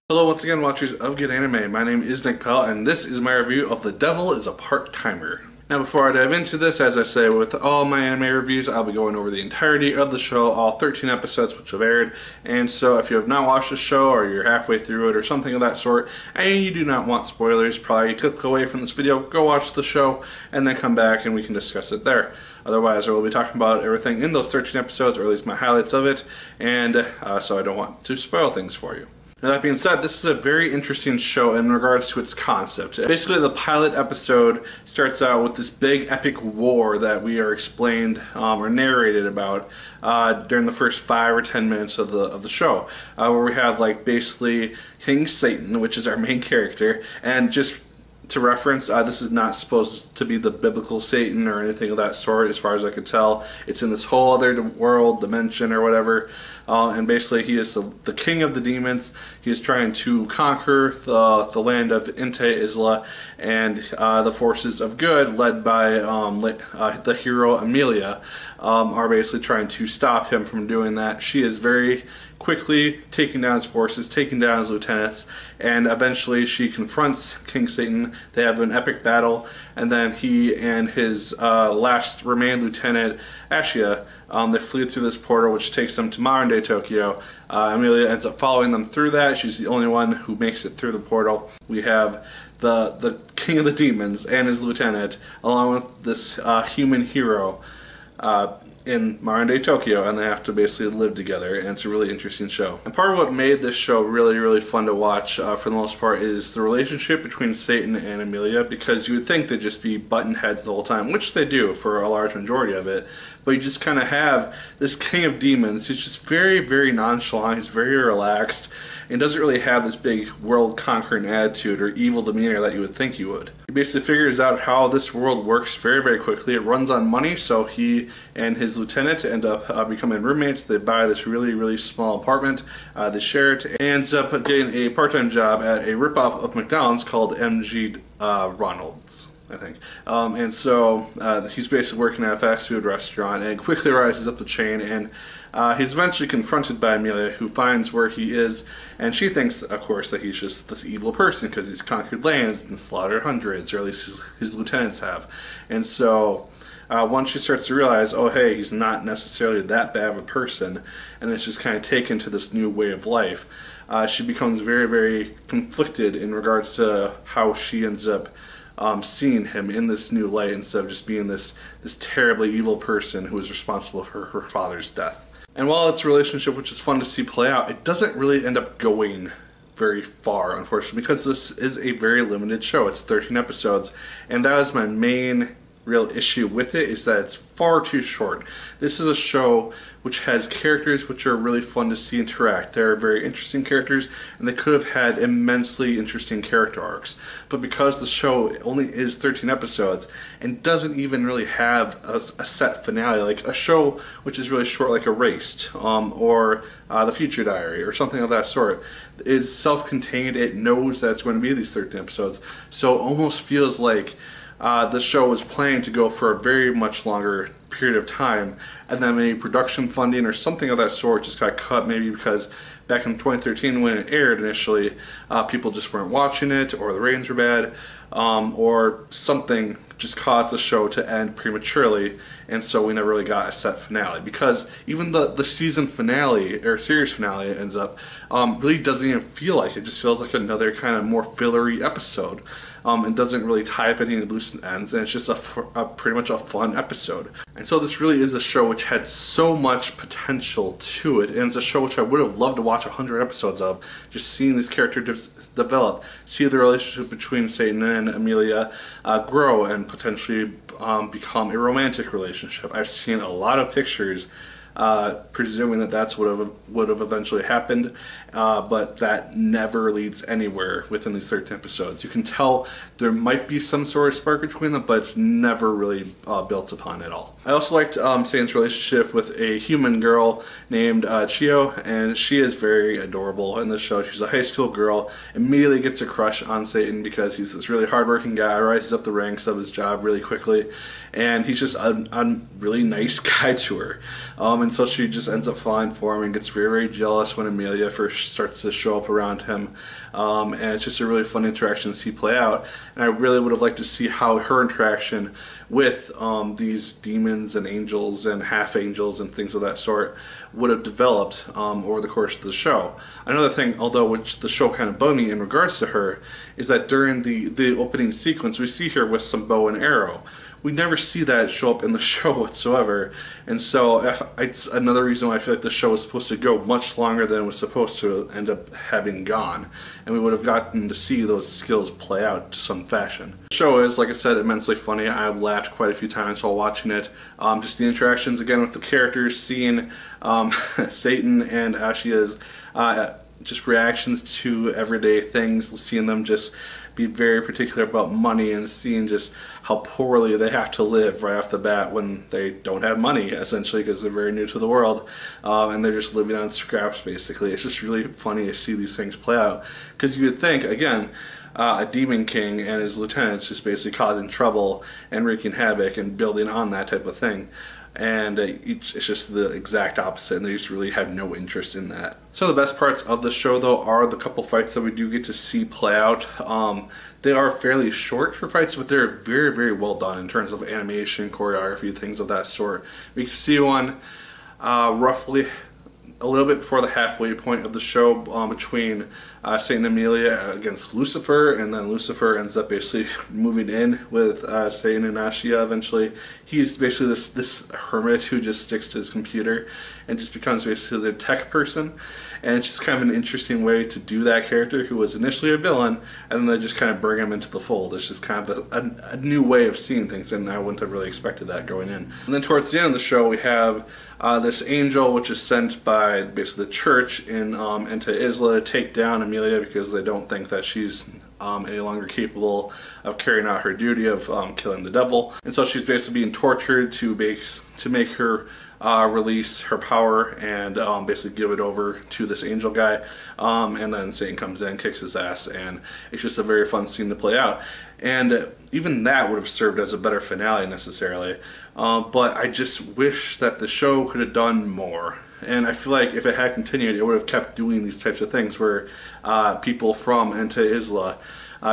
Hello once again, watchers of Good Anime. My name is Nick Pell and this is my review of The Devil is a Part-Timer. Now before I dive into this, as I say with all my anime reviews, I'll be going over the entirety of the show, all 13 episodes which have aired. And so if you have not watched the show or you're halfway through it or something of that sort and you do not want spoilers, probably click away from this video, go watch the show and then come back and we can discuss it there. Otherwise I will be talking about everything in those 13 episodes, or at least my highlights of it, and so I don't want to spoil things for you. Now that being said, this is a very interesting show in regards to its concept. Basically, the pilot episode starts out with this big epic war that we are explained or narrated about during the first 5 or 10 minutes of the show, where we have like basically King Satan, which is our main character, and just to reference, this is not supposed to be the biblical Satan or anything of that sort, as far as I could tell. It's in this whole other world, dimension, or whatever. And basically, he is the king of the demons. He is trying to conquer the land of Inte Isla and the forces of good, led by the hero Amelia, are basically trying to stop him from doing that. She is very quickly taking down his forces, taking down his lieutenants, and eventually she confronts King Satan. They have an epic battle, and then he and his last remaining lieutenant, Ashia, they flee through this portal which takes them to modern day Tokyo. Amelia ends up following them through that. She's the only one who makes it through the portal. We have the king of the demons and his lieutenant, along with this human hero, in modern day Tokyo, and they have to basically live together, and it's a really interesting show. And part of what made this show really fun to watch for the most part is the relationship between Satan and Amelia, because you would think they'd just be button heads the whole time, which they do for a large majority of it, but you just kind of have this king of demons who's just very nonchalant, he's very relaxed, and doesn't really have this big world conquering attitude or evil demeanor that you would think he would. He basically figures out how this world works very quickly. It runs on money, so he and his lieutenant end up becoming roommates. They buy this really small apartment, they share it, and ends up getting a part-time job at a ripoff of McDonald's called MG Ronald's, I think. And so he's basically working at a fast food restaurant and quickly rises up the chain, and he's eventually confronted by Amelia, who finds where he is, and she thinks, of course, that he's just this evil person because he's conquered lands and slaughtered hundreds, or at least his lieutenants have. And so once she starts to realize, oh hey, he's not necessarily that bad of a person, and it's just kind of taken to this new way of life, she becomes very conflicted in regards to how she ends up seeing him in this new light, instead of just being this terribly evil person who is responsible for her father's death. And while it's a relationship which is fun to see play out, it doesn't really end up going very far, unfortunately, because this is a very limited show. It's 13 episodes, and that is my main real issue with it, is that it's far too short. This is a show which has characters which are really fun to see interact. They're very interesting characters, and they could have had immensely interesting character arcs. But because the show only is 13 episodes and doesn't even really have a set finale, like a show which is really short, like Erased, or The Future Diary, or something of that sort, is self-contained. It knows that it's going to be these 13 episodes, so it almost feels like the show was planning to go for a very much longer period of time, and then maybe production funding or something of that sort just got cut, maybe because back in 2013 when it aired initially, people just weren't watching it, or the ratings were bad, or something just caused the show to end prematurely, and so we never really got a set finale. Because even the season finale, or series finale, ends up, really doesn't even feel like it. Just feels like another kind of more fillery episode. And doesn't really tie up any loose ends, and it's just a pretty much a fun episode. And so this really is a show which had so much potential to it, and it's a show which I would have loved to watch 100 episodes of, just seeing this character develop, see the relationship between Satan and Amelia grow, and potentially become a romantic relationship. I've seen a lot of pictures presuming that that's what would have eventually happened, but that never leads anywhere within these 13 episodes. You can tell there might be some sort of spark between them, but it's never really built upon at all. I also liked Satan's relationship with a human girl named Chio, and she is very adorable in the show. She's a high school girl, immediately gets a crush on Satan because he's this really hardworking guy, rises up the ranks of his job really quickly, and he's just a really nice guy to her. And so she just ends up falling for him and gets very, very jealous when Amelia first starts to show up around him. And it's just a really fun interaction to see play out. And I really would have liked to see how her interaction with these demons and angels and half angels and things of that sort would have developed over the course of the show. Another thing, although which the show kind of bugged me in regards to her, is that during the opening sequence we see her with some bow and arrow. We never see that show up in the show whatsoever, and so it's another reason why I feel like the show was supposed to go much longer than it was supposed to end up having gone, and we would have gotten to see those skills play out to some fashion. The show is, like I said, immensely funny. I laughed quite a few times while watching it. Just the interactions again with the characters, seeing Satan and Ashia's just reactions to everyday things, seeing them just be very particular about money and seeing just how poorly they have to live right off the bat when they don't have money, essentially, because they're very new to the world, and they're just living on scraps, basically. It's just really funny to see these things play out, because you would think, again, a demon king and his lieutenants just basically causing trouble and wreaking havoc and building on that type of thing. And it's just the exact opposite, and they just really have no interest in that. Some of the best parts of the show, though, are the couple fights that we do get to see play out. They are fairly short for fights, but they're very, very well done in terms of animation, choreography, things of that sort. We can see one roughly a little bit before the halfway point of the show between Satan and Amelia against Lucifer, and then Lucifer ends up basically moving in with Satan and Ashia eventually. He's basically this hermit who just sticks to his computer and just becomes basically the tech person, and it's just kind of an interesting way to do that character who was initially a villain, and then they just kind of bring him into the fold. It's just kind of a new way of seeing things, and I wouldn't have really expected that going in. And then towards the end of the show we have this angel which is sent by basically the church into Isla to take down Amelia because they don't think that she's any longer capable of carrying out her duty of killing the devil. And so she's basically being tortured to make her release her power and basically give it over to this angel guy. And then Satan comes in, kicks his ass, and it's just a very fun scene to play out. And even that would have served as a better finale necessarily. But I just wish that the show could have done more. And I feel like if it had continued, it would have kept doing these types of things where people from Enta Isla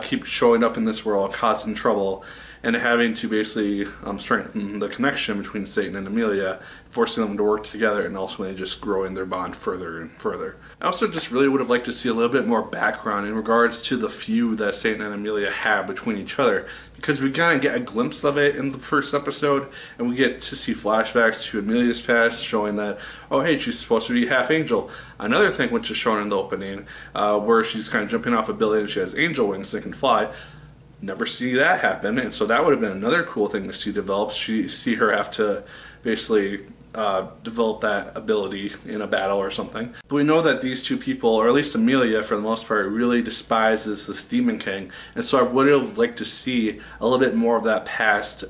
keep showing up in this world, causing trouble, and having to basically strengthen the connection between Satan and Amelia, forcing them to work together and ultimately just growing their bond further and further. I also just really would have liked to see a little bit more background in regards to the feud that Satan and Amelia have between each other, because we kind of get a glimpse of it in the first episode, and we get to see flashbacks to Amelia's past showing that, oh hey, she's supposed to be half angel. Another thing which is shown in the opening, where she's kind of jumping off a building and she has angel wings that can fly. Never see that happen, and so that would have been another cool thing to see develop. See her have to basically develop that ability in a battle or something. But we know that these two people, or at least Amelia for the most part, really despises this demon king, and so I would have liked to see a little bit more of that past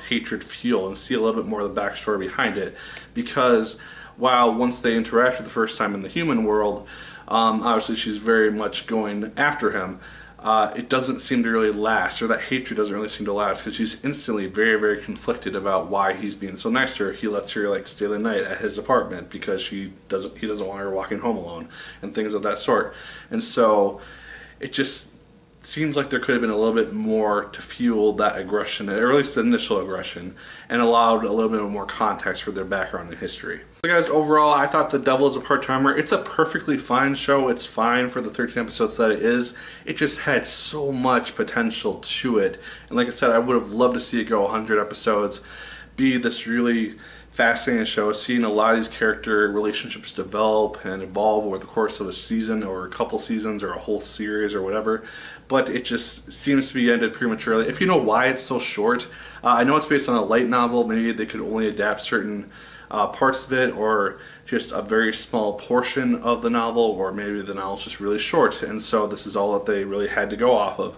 hatred fuel and see a little bit more of the backstory behind it, because while once they interact for the first time in the human world, obviously she's very much going after him. It doesn't seem to really last, or that hatred doesn't really seem to last, because she's instantly very, very conflicted about why he's being so nice to her. He lets her like stay the night at his apartment because he doesn't want her walking home alone and things of that sort. And so it just seems like there could have been a little bit more to fuel that aggression, or at least the initial aggression, and allowed a little bit more context for their background and history. So guys, overall, I thought The Devil is a Part-Timer, it's a perfectly fine show. It's fine for the 13 episodes that it is. It just had so much potential to it. And like I said, I would have loved to see it go 100 episodes, be this really fascinating show, seeing a lot of these character relationships develop and evolve over the course of a season or a couple seasons or a whole series or whatever. But it just seems to be ended prematurely. If you know why it's so short, I know it's based on a light novel. Maybe they could only adapt certain parts of it, or just a very small portion of the novel, or maybe the novel's just really short and so this is all that they really had to go off of.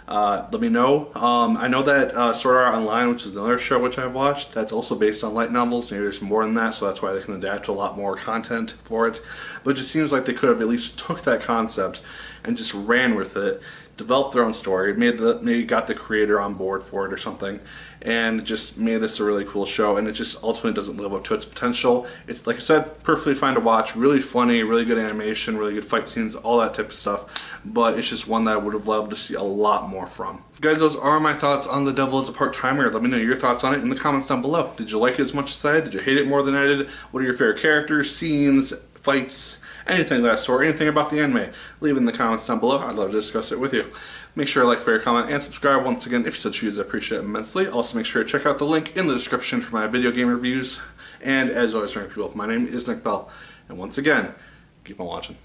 Let me know. I know that Sword Art Online, which is another show which I've watched, that's also based on light novels. Maybe there's more than that, so that's why they can adapt to a lot more content for it. But it just seems like they could have at least took that concept and just ran with it, developed their own story, maybe got the creator on board for it or something, and just made this a really cool show. And it just ultimately doesn't live up to its potential. It's, like I said, perfectly fine to watch, really funny, really good animation, really good fight scenes, all that type of stuff, but it's just one that I would have loved to see a lot more from. Guys, those are my thoughts on The Devil is a Part-Timer. Let me know your thoughts on it in the comments down below. Did you like it as much as I did? Did you hate it more than I did? What are your favorite characters, scenes, fights, anything of that sort, anything about the anime? Leave it in the comments down below. I'd love to discuss it with you. Make sure to like, favorite, comment, and subscribe once again if you so choose. I appreciate it immensely. Also make sure to check out the link in the description for my video game reviews. And as always, people, my name is Nick Pell, and once again, keep on watching.